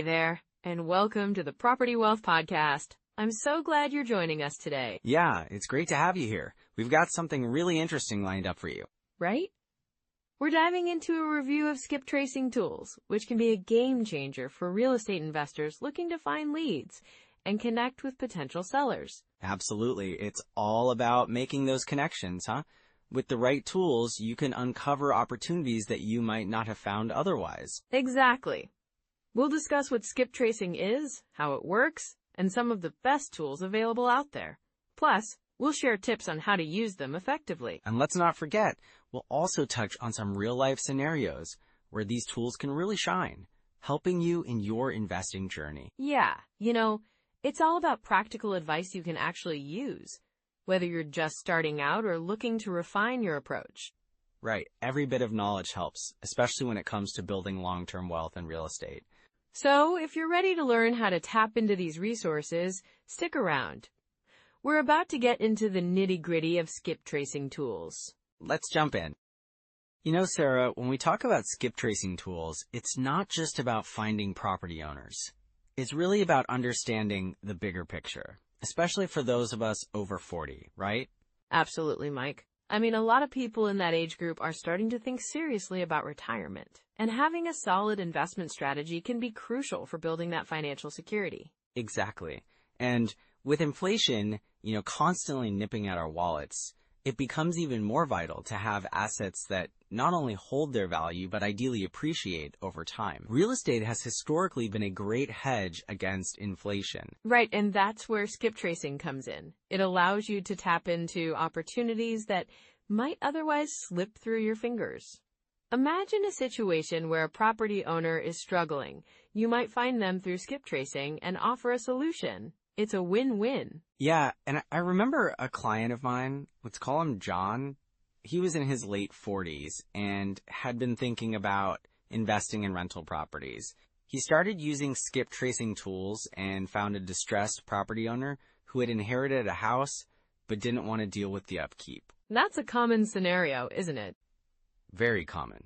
there, and welcome to the Property Wealth Podcast. I'm so glad you're joining us today. Yeah, it's great to have you here. We've got something really interesting lined up for you. Right? We're diving into a review of skip tracing tools, which can be a game changer for real estate investors looking to find leads and connect with potential sellers. Absolutely. It's all about making those connections, huh? With the right tools, you can uncover opportunities that you might not have found otherwise. Exactly. We'll discuss what skip tracing is, how it works, and some of the best tools available out there. Plus, we'll share tips on how to use them effectively. And let's not forget, we'll also touch on some real-life scenarios where these tools can really shine, helping you in your investing journey. Yeah, it's all about practical advice you can actually use, whether you're just starting out or looking to refine your approach. Right. Every bit of knowledge helps, especially when it comes to building long-term wealth in real estate. So, if you're ready to learn how to tap into these resources, stick around. We're about to get into the nitty-gritty of skip tracing tools. Let's jump in. Sarah, when we talk about skip tracing tools, it's not just about finding property owners. It's really about understanding the bigger picture, especially for those of us over 40, right? Absolutely, Mike. A lot of people in that age group are starting to think seriously about retirement, and having a solid investment strategy can be crucial for building that financial security. Exactly. And with inflation, constantly nipping at our wallets, it becomes even more vital to have assets that not only hold their value, but ideally appreciate over time. Real estate has historically been a great hedge against inflation. Right, and that's where skip tracing comes in. It allows you to tap into opportunities that might otherwise slip through your fingers. Imagine a situation where a property owner is struggling. You might find them through skip tracing and offer a solution. It's a win-win. Yeah, and I remember a client of mine, let's call him John. He was in his late 40s and had been thinking about investing in rental properties. He started using skip tracing tools and found a distressed property owner who had inherited a house but didn't want to deal with the upkeep. That's a common scenario, isn't it? Very common.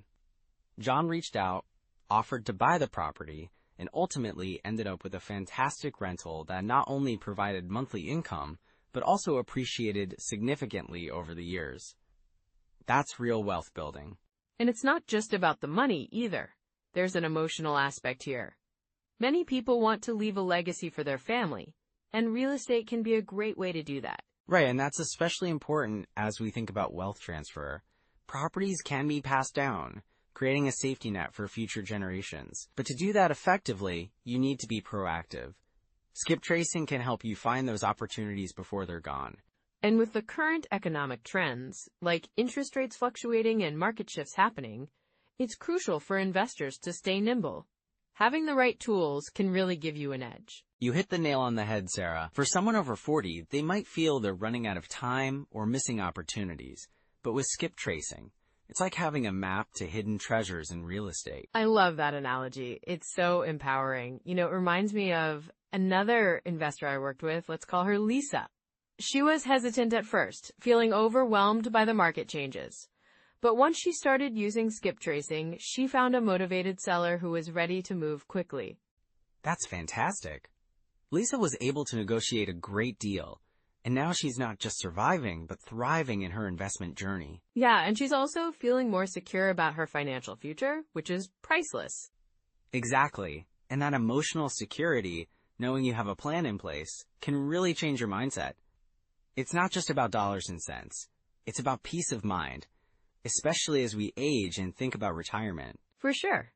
John reached out, offered to buy the property, and ultimately ended up with a fantastic rental that not only provided monthly income, but also appreciated significantly over the years. That's real wealth building. And it's not just about the money either. There's an emotional aspect here. Many people want to leave a legacy for their family, and real estate can be a great way to do that. Right, and that's especially important as we think about wealth transfer. Properties can be passed down, creating a safety net for future generations. But to do that effectively, you need to be proactive. Skip tracing can help you find those opportunities before they're gone. And with the current economic trends, like interest rates fluctuating and market shifts happening, it's crucial for investors to stay nimble. Having the right tools can really give you an edge. You hit the nail on the head, Sarah. For someone over 40, they might feel they're running out of time or missing opportunities. But with skip tracing, it's like having a map to hidden treasures in real estate. I love that analogy. It's so empowering. It reminds me of another investor I worked with. Let's call her Lisa. She was hesitant at first, feeling overwhelmed by the market changes. But once she started using skip tracing, she found a motivated seller who was ready to move quickly. That's fantastic. Lisa was able to negotiate a great deal. And now she's not just surviving, but thriving in her investment journey. Yeah, and she's also feeling more secure about her financial future, which is priceless. Exactly. And that emotional security, knowing you have a plan in place, can really change your mindset. It's not just about dollars and cents. It's about peace of mind, especially as we age and think about retirement. For sure.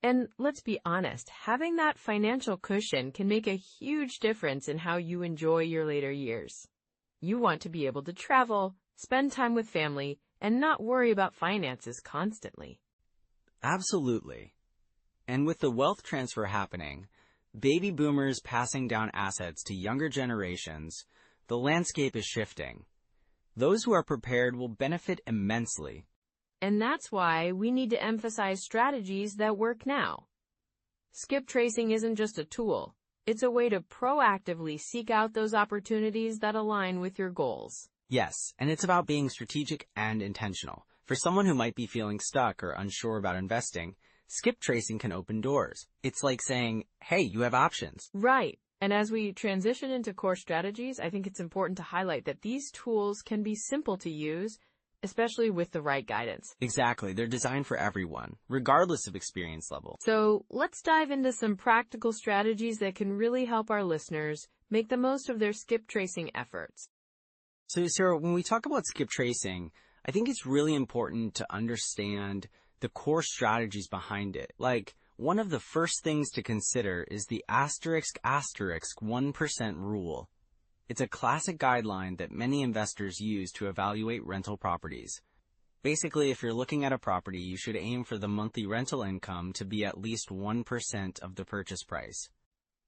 And let's be honest, having that financial cushion can make a huge difference in how you enjoy your later years. You want to be able to travel, spend time with family, and not worry about finances constantly. Absolutely. And with the wealth transfer happening, baby boomers passing down assets to younger generations, the landscape is shifting. Those who are prepared will benefit immensely. And that's why we need to emphasize strategies that work now. Skip tracing isn't just a tool. It's a way to proactively seek out those opportunities that align with your goals. Yes, and it's about being strategic and intentional. For someone who might be feeling stuck or unsure about investing, Skip tracing can open doors. It's like saying, hey, you have options. Right. And as we transition into core strategies, I think it's important to highlight that these tools can be simple to use, especially with the right guidance. Exactly. They're designed for everyone, regardless of experience level. So let's dive into some practical strategies that can really help our listeners make the most of their skip tracing efforts. So, Sarah, when we talk about skip tracing, I think it's really important to understand the core strategies behind it. Like, one of the first things to consider is the asterisk 1% rule. It's a classic guideline that many investors use to evaluate rental properties. Basically, if you're looking at a property, you should aim for the monthly rental income to be at least 1% of the purchase price.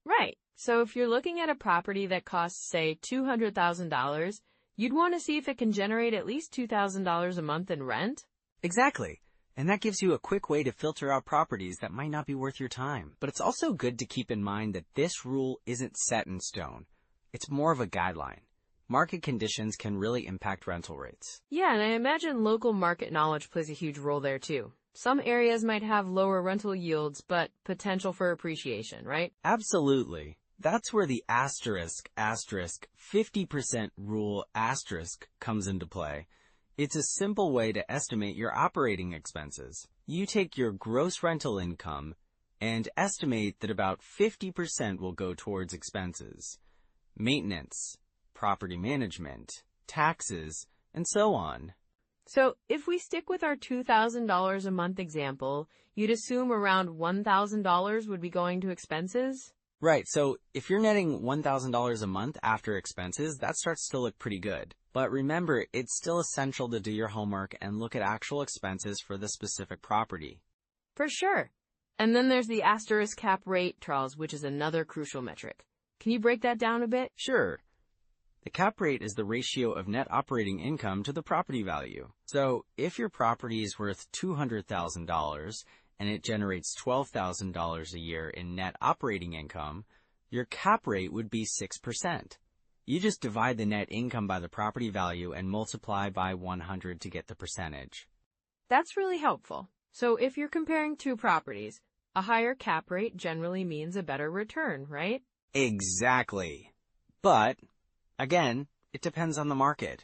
Right. So if you're looking at a property that costs, say, $200,000, you'd want to see if it can generate at least $2,000 a month in rent. Exactly. And that gives you a quick way to filter out properties that might not be worth your time. But it's also good to keep in mind that this rule isn't set in stone. It's more of a guideline. Market conditions can really impact rental rates. Yeah, and I imagine local market knowledge plays a huge role there too. Some areas might have lower rental yields, but potential for appreciation, right? Absolutely. That's where the asterisk 50% rule asterisk comes into play. It's a simple way to estimate your operating expenses. You take your gross rental income and estimate that about 50% will go towards expenses, maintenance, property management, taxes, and so on. So if we stick with our $2,000 a month example, you'd assume around $1,000 would be going to expenses? Right, so if you're netting $1,000 a month after expenses, that starts to look pretty good. But remember, it's still essential to do your homework and look at actual expenses for the specific property. For sure. And then there's the asterisk cap rate, Charles, which is another crucial metric. Can you break that down a bit? Sure. The cap rate is the ratio of net operating income to the property value. So if your property is worth $200,000 and it generates $12,000 a year in net operating income, your cap rate would be 6%. You just divide the net income by the property value and multiply by 100 to get the percentage. That's really helpful. So if you're comparing two properties, a higher cap rate generally means a better return, right? Exactly. But, again, it depends on the market.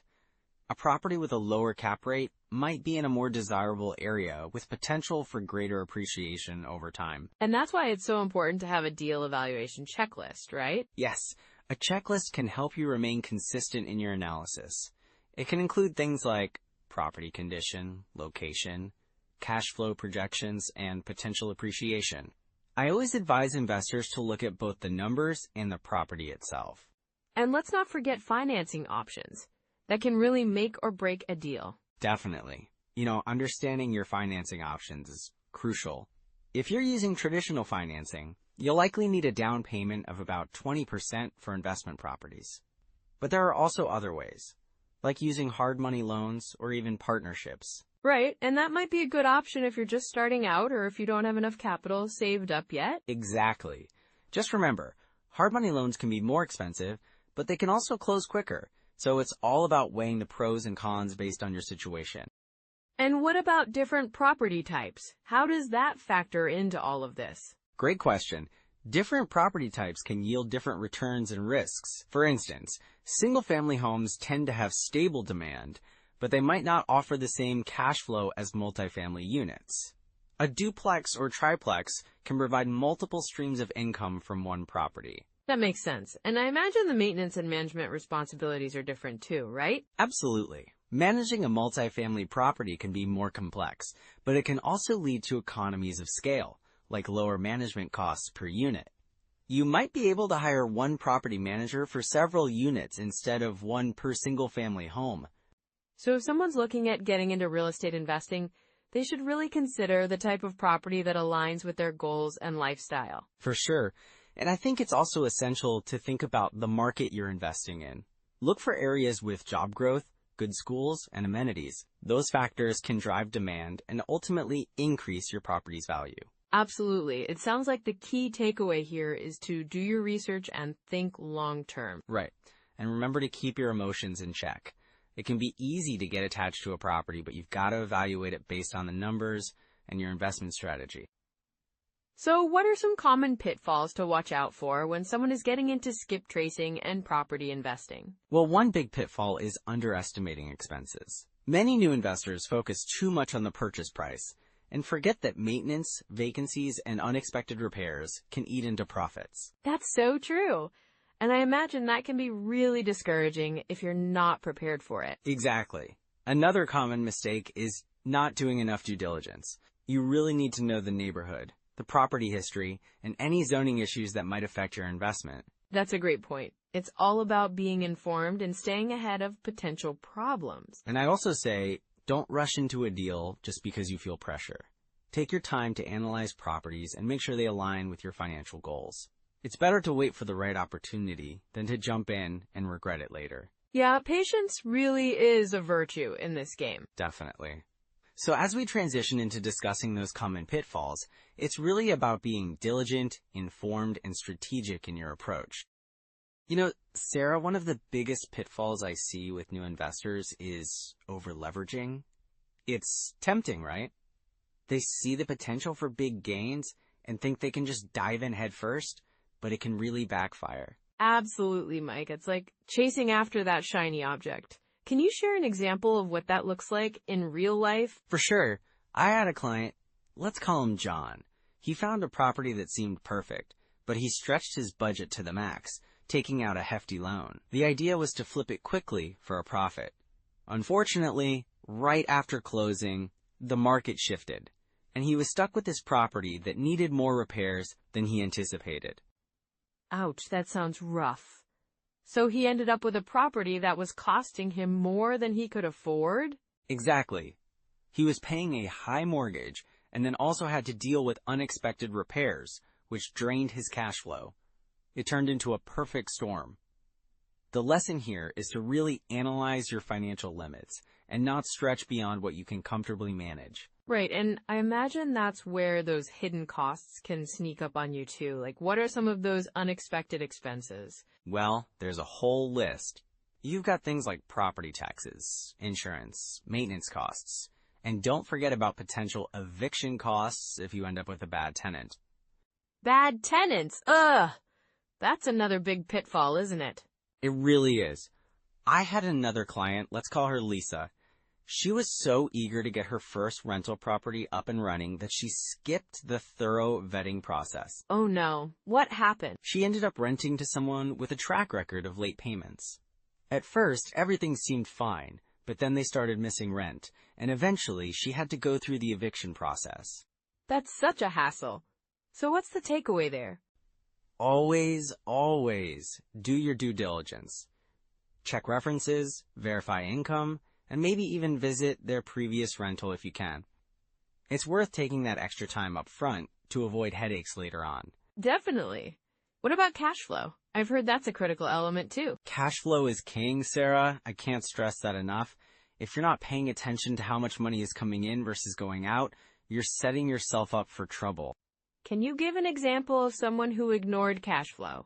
A property with a lower cap rate might be in a more desirable area with potential for greater appreciation over time. And that's why it's so important to have a deal evaluation checklist, right? Yes. A checklist can help you remain consistent in your analysis. It can include things like property condition, location, cash flow projections, and potential appreciation. I always advise investors to look at both the numbers and the property itself. And let's not forget financing options. That can really make or break a deal. Definitely. Understanding your financing options is crucial. If you're using traditional financing, you'll likely need a down payment of about 20% for investment properties. But there are also other ways, like using hard money loans or even partnerships. Right, and that might be a good option if you're just starting out or if you don't have enough capital saved up yet. Exactly. Just remember, hard money loans can be more expensive, but they can also close quicker. So it's all about weighing the pros and cons based on your situation. And what about different property types? How does that factor into all of this? Great question. Different property types can yield different returns and risks. For instance, single-family homes tend to have stable demand, but they might not offer the same cash flow as multifamily units. A duplex or triplex can provide multiple streams of income from one property. That makes sense. And I imagine the maintenance and management responsibilities are different too, right? Absolutely. Managing a multifamily property can be more complex, but it can also lead to economies of scale, like lower management costs per unit. You might be able to hire one property manager for several units instead of one per single-family home. So if someone's looking at getting into real estate investing, they should really consider the type of property that aligns with their goals and lifestyle. For sure. And I think it's also essential to think about the market you're investing in. Look for areas with job growth, good schools, and amenities. Those factors can drive demand and ultimately increase your property's value. Absolutely. It sounds like the key takeaway here is to do your research and think long term. Right. And remember to keep your emotions in check. It can be easy to get attached to a property, but you've got to evaluate it based on the numbers and your investment strategy. So what are some common pitfalls to watch out for when someone is getting into skip tracing and property investing? Well, one big pitfall is underestimating expenses. Many new investors focus too much on the purchase price and forget that maintenance, vacancies, and unexpected repairs can eat into profits. That's so true. And I imagine that can be really discouraging if you're not prepared for it. Exactly. Another common mistake is not doing enough due diligence. You really need to know the neighborhood, the property history, and any zoning issues that might affect your investment. That's a great point. It's all about being informed and staying ahead of potential problems. And I also say, don't rush into a deal just because you feel pressure. Take your time to analyze properties and make sure they align with your financial goals. It's better to wait for the right opportunity than to jump in and regret it later. Yeah, patience really is a virtue in this game. Definitely. So as we transition into discussing those common pitfalls, it's really about being diligent, informed, and strategic in your approach. You know, Sarah, one of the biggest pitfalls I see with new investors is over-leveraging. It's tempting, right? They see the potential for big gains and think they can just dive in head first, but it can really backfire. Absolutely, Mike. It's like chasing after that shiny object. Can you share an example of what that looks like in real life? For sure. I had a client, let's call him John. He found a property that seemed perfect, but he stretched his budget to the max, taking out a hefty loan. The idea was to flip it quickly for a profit. Unfortunately, right after closing, the market shifted, and he was stuck with this property that needed more repairs than he anticipated. Ouch, that sounds rough. So he ended up with a property that was costing him more than he could afford? Exactly. He was paying a high mortgage and then also had to deal with unexpected repairs, which drained his cash flow. It turned into a perfect storm. The lesson here is to really analyze your financial limits and not stretch beyond what you can comfortably manage. Right, and I imagine that's where those hidden costs can sneak up on you too. Like, what are some of those unexpected expenses? Well, there's a whole list. You've got things like property taxes, insurance, maintenance costs, and don't forget about potential eviction costs if you end up with a bad tenant. Bad tenants? Ugh! That's another big pitfall, isn't it? It really is. I had another client, let's call her Lisa. She was so eager to get her first rental property up and running that she skipped the thorough vetting process. Oh no, what happened? She ended up renting to someone with a track record of late payments. At first, everything seemed fine, but then they started missing rent, and eventually she had to go through the eviction process. That's such a hassle. So what's the takeaway there? Always do your due diligence. Check references, verify income, and maybe even visit their previous rental if you can. It's worth taking that extra time up front to avoid headaches later on. Definitely. What about cash flow? I've heard that's a critical element too. Cash flow is king, Sarah. I can't stress that enough. If you're not paying attention to how much money is coming in versus going out, you're setting yourself up for trouble. Can you give an example of someone who ignored cash flow?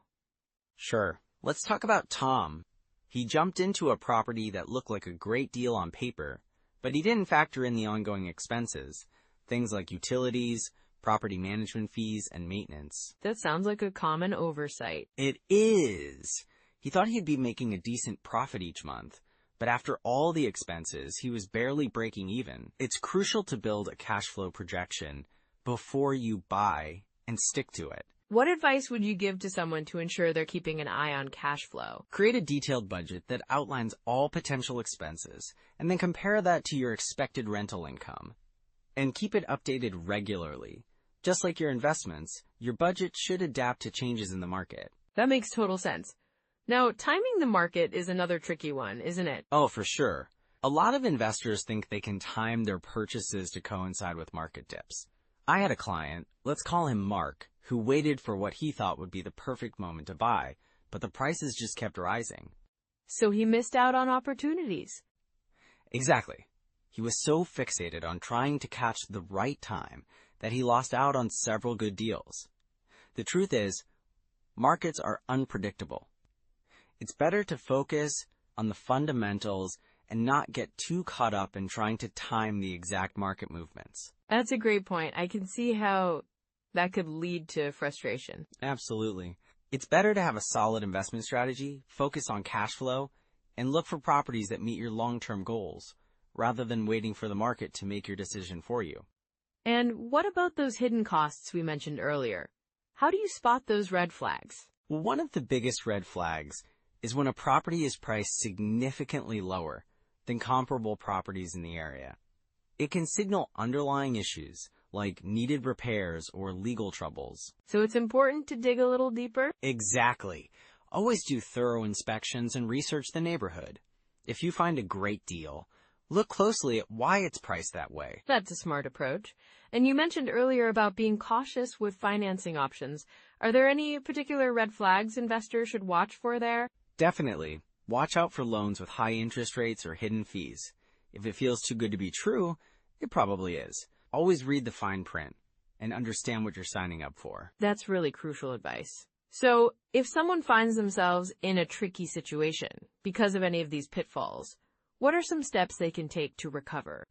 Sure. Let's talk about Tom. He jumped into a property that looked like a great deal on paper, but he didn't factor in the ongoing expenses, things like utilities, property management fees, and maintenance. That sounds like a common oversight. It is. He thought he'd be making a decent profit each month, but after all the expenses, he was barely breaking even. It's crucial to build a cash flow projection before you buy and stick to it. What advice would you give to someone to ensure they're keeping an eye on cash flow? Create a detailed budget that outlines all potential expenses, and then compare that to your expected rental income. And keep it updated regularly. Just like your investments, your budget should adapt to changes in the market. That makes total sense. Now, timing the market is another tricky one, isn't it? Oh, for sure. A lot of investors think they can time their purchases to coincide with market dips. I had a client, let's call him Mark, who waited for what he thought would be the perfect moment to buy, but the prices just kept rising. So he missed out on opportunities. Exactly. He was so fixated on trying to catch the right time that he lost out on several good deals. The truth is, markets are unpredictable. It's better to focus on the fundamentals and not get too caught up in trying to time the exact market movements. That's a great point. I can see how that could lead to frustration. Absolutely. It's better to have a solid investment strategy, focus on cash flow, and look for properties that meet your long-term goals, rather than waiting for the market to make your decision for you. And what about those hidden costs we mentioned earlier? How do you spot those red flags? Well, one of the biggest red flags is when a property is priced significantly lower than comparable properties in the area. It can signal underlying issues like needed repairs or legal troubles. So it's important to dig a little deeper? Exactly. Always do thorough inspections and research the neighborhood. If you find a great deal, look closely at why it's priced that way. That's a smart approach. And you mentioned earlier about being cautious with financing options. Are there any particular red flags investors should watch for there? Definitely. Watch out for loans with high interest rates or hidden fees. If it feels too good to be true, it probably is. Always read the fine print and understand what you're signing up for. That's really crucial advice. So, if someone finds themselves in a tricky situation because of any of these pitfalls, what are some steps they can take to recover?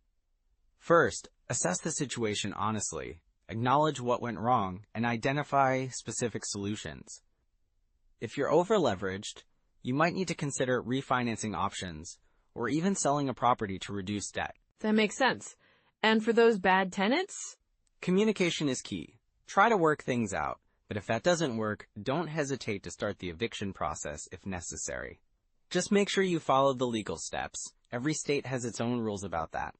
First, assess the situation honestly, acknowledge what went wrong, and identify specific solutions. If you're over-leveraged, you might need to consider refinancing options or even selling a property to reduce debt. That makes sense. And for those bad tenants? Communication is key. Try to work things out, but if that doesn't work, don't hesitate to start the eviction process if necessary. Just make sure you follow the legal steps. Every state has its own rules about that.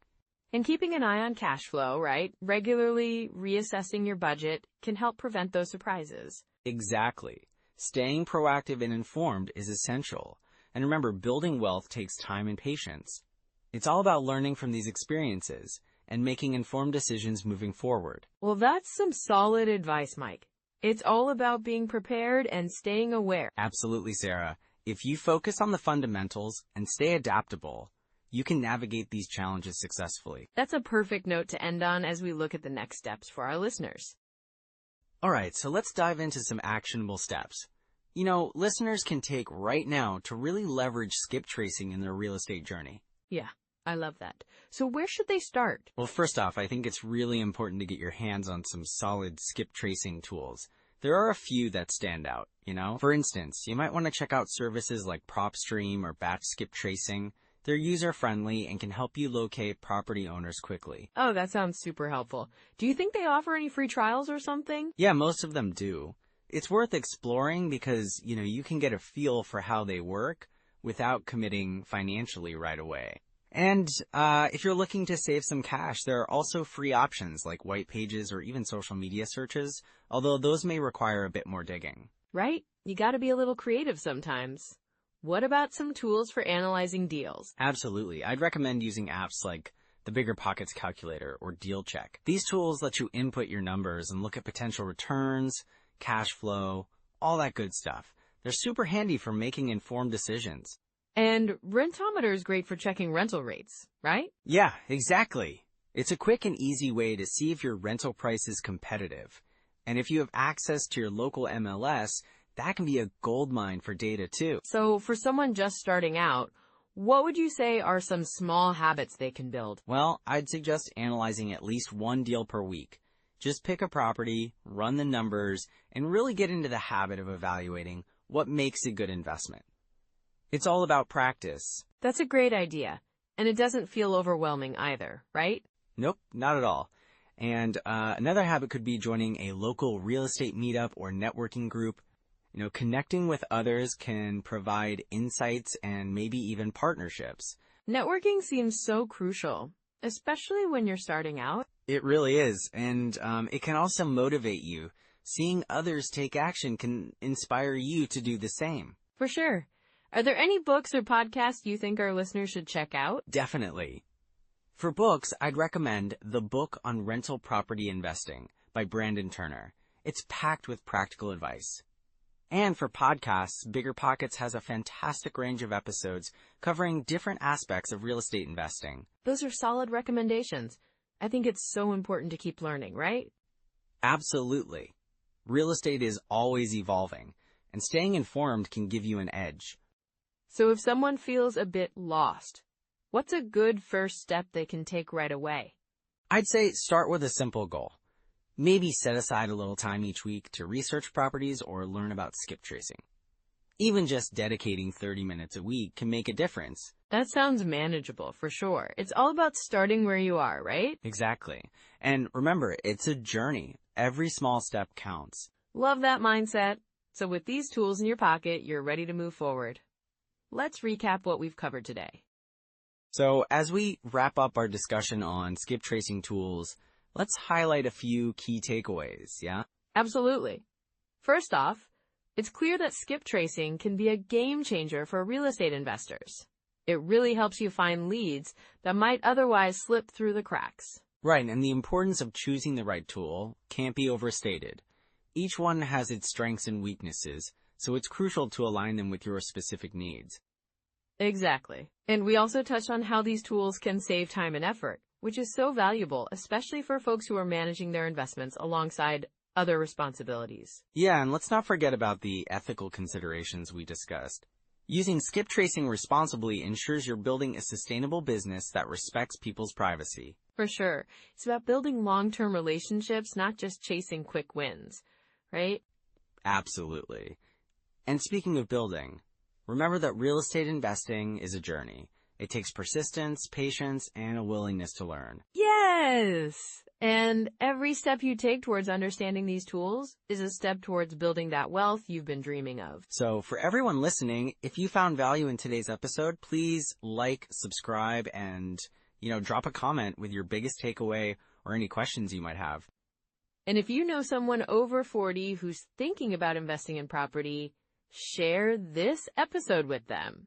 And keeping an eye on cash flow, right? Regularly reassessing your budget can help prevent those surprises. Exactly. Staying proactive and informed is essential. And remember, building wealth takes time and patience. It's all about learning from these experiences and making informed decisions moving forward. Well, that's some solid advice, Mike. It's all about being prepared and staying aware. Absolutely, Sarah. If you focus on the fundamentals and stay adaptable, you can navigate these challenges successfully. That's a perfect note to end on as we look at the next steps for our listeners. All right, so let's dive into some actionable steps. You know, listeners can take right now to really leverage skip tracing in their real estate journey. Yeah, I love that. So where should they start? Well, first off, I think it's really important to get your hands on some solid skip tracing tools. There are a few that stand out, you know? For instance, you might want to check out services like PropStream or Batch Skip Tracing. They're user-friendly and can help you locate property owners quickly. Oh, that sounds super helpful. Do you think they offer any free trials or something? Yeah, most of them do. It's worth exploring because, you can get a feel for how they work without committing financially right away. And if you're looking to save some cash, there are also free options like white pages or even social media searches, although those may require a bit more digging. Right? You gotta be a little creative sometimes. What about some tools for analyzing deals? Absolutely. I'd recommend using apps like the Bigger Pockets Calculator or Deal Check. These tools let you input your numbers and look at potential returns, cash flow, all that good stuff. They're super handy for making informed decisions. And Rentometer is great for checking rental rates, right? Yeah, exactly. It's a quick and easy way to see if your rental price is competitive. And if you have access to your local MLS, that can be a goldmine for data too. So for someone just starting out, what would you say are some small habits they can build? Well, I'd suggest analyzing at least one deal per week. Just pick a property, run the numbers, and really get into the habit of evaluating what makes a good investment. It's all about practice. That's a great idea. And it doesn't feel overwhelming either, right? Nope, not at all. And another habit could be joining a local real estate meetup or networking group. Connecting with others can provide insights and maybe even partnerships. Networking seems so crucial, especially when you're starting out. It really is. And it can also motivate you. Seeing others take action can inspire you to do the same. For sure. Are there any books or podcasts you think our listeners should check out? Definitely. For books, I'd recommend The Book on Rental Property Investing by Brandon Turner. It's packed with practical advice. And for podcasts, Bigger Pockets has a fantastic range of episodes covering different aspects of real estate investing. Those are solid recommendations. I think it's so important to keep learning, right? Absolutely. Real estate is always evolving, and staying informed can give you an edge. So if someone feels a bit lost, what's a good first step they can take right away? I'd say start with a simple goal. Maybe set aside a little time each week to research properties or learn about skip tracing. Even just dedicating 30 minutes a week can make a difference. That sounds manageable for sure. It's all about starting where you are, right? Exactly. And remember, it's a journey. Every small step counts. Love that mindset. So with these tools in your pocket, you're ready to move forward. Let's recap what we've covered today. So as we wrap up our discussion on skip tracing tools, let's highlight a few key takeaways, yeah? Absolutely. First off, it's clear that skip tracing can be a game changer for real estate investors. It really helps you find leads that might otherwise slip through the cracks. Right, and the importance of choosing the right tool can't be overstated. Each one has its strengths and weaknesses, so it's crucial to align them with your specific needs. Exactly. And we also touched on how these tools can save time and effort, which is so valuable, especially for folks who are managing their investments alongside other responsibilities. Yeah, and let's not forget about the ethical considerations we discussed. Using skip tracing responsibly ensures you're building a sustainable business that respects people's privacy. For sure. It's about building long-term relationships, not just chasing quick wins, right? Absolutely. And speaking of building, remember that real estate investing is a journey. It takes persistence, patience, and a willingness to learn. Yes! And every step you take towards understanding these tools is a step towards building that wealth you've been dreaming of. So for everyone listening, if you found value in today's episode, please like, subscribe, and, drop a comment with your biggest takeaway or any questions you might have. And if you know someone over 40 who's thinking about investing in property, share this episode with them.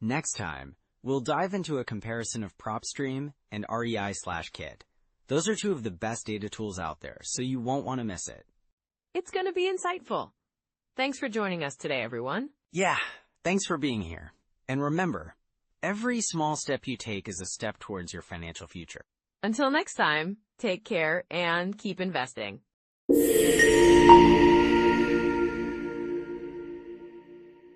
Next time, we'll dive into a comparison of PropStream and REI/Kit. Those are two of the best data tools out there, so you won't want to miss it. It's going to be insightful. Thanks for joining us today, everyone. Yeah, thanks for being here. And remember, every small step you take is a step towards your financial future. Until next time, take care and keep investing.